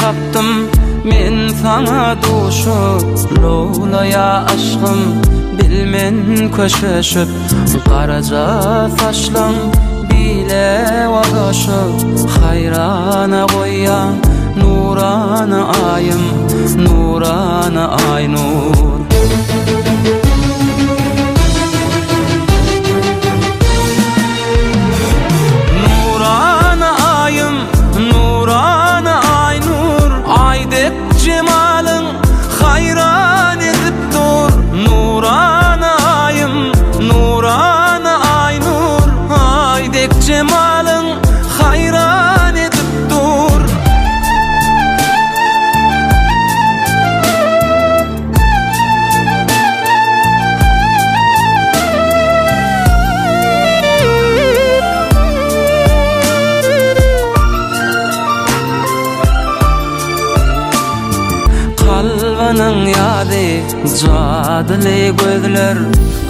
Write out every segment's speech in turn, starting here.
tapdım men sana duşu Lolaya aşkım bilmen köşeşip Karaca saçlan bile vadaşı Hayrana koyyan nurana ayım Nurana ay nur Cemalın hayran edip dur Nurana ayım, nurana ay nur Haydek cemalın hayran edip dur Kalvanın yadi cadili gözler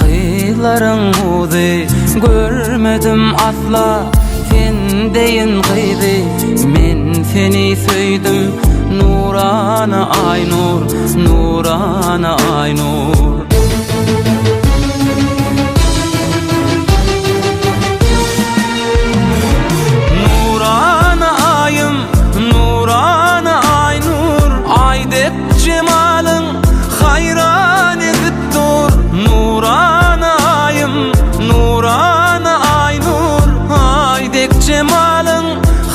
Kıyların udi görmedim asla Sen deyin gıydi men seni söydüm Nurana ay nur, nurana ay nur Nurana ayım, nurana ay nur Aydek cemalın hayran edip dur Nurana ayım, nurana ay nur Haydek cemalın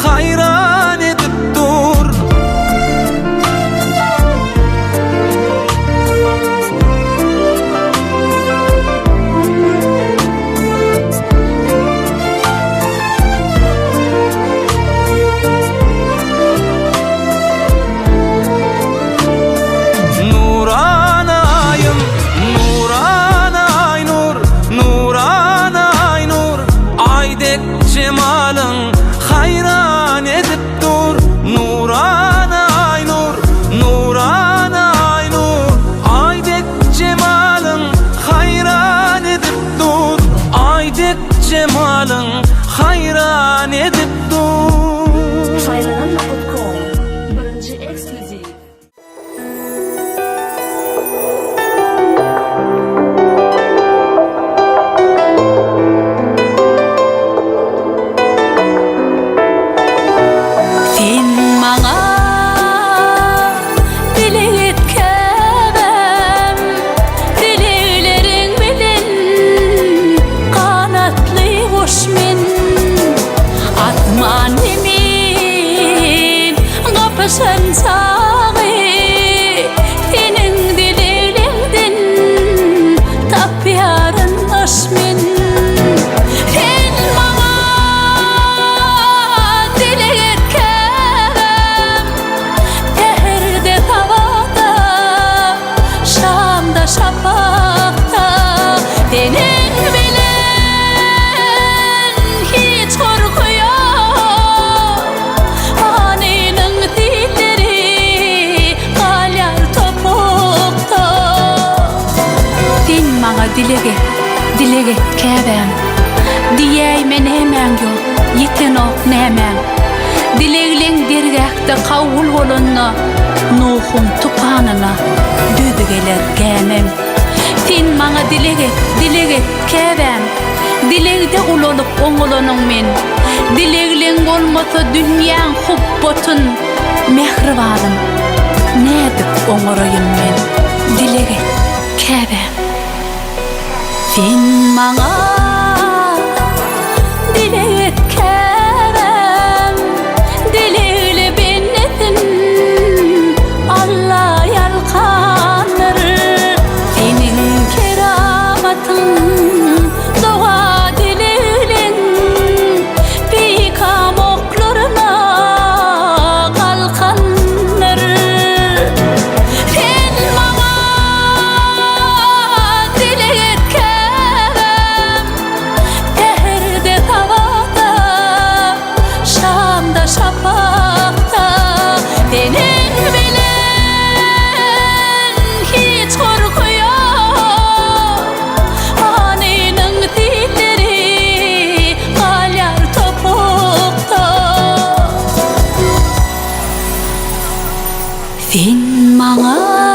hayran edip dur Cemalın hayran edip dur Nurana ay nur, nurana ay nur Aydek cemalın hayran edip dur Aydek cemalın hayran edip dur Saylananla.com Birinci ekskluziv Sen sağı senin dilerinden tapyarın aşmin Sen bana dilerken Teherde tavada Şamda şafakta Senin bilen hiç korku yok Aninin dilege kebem diyey men hemen yok yiten o nemen dileglen dirgekte kavul bolonna nuhum tupanına düdügeler gemem sen bana dilege kebem dilegde ulolup oğulunun men dileglen olmasa dünyan hubbotun mehribanım nedip oğurayım men dilege kebem Sen bana dilet kerem Dileyle bennetin Allah yalkanır Senin keramatın doğa dileylen Bika moklarına kalkanır Sen bana dilet kerem Sen maňa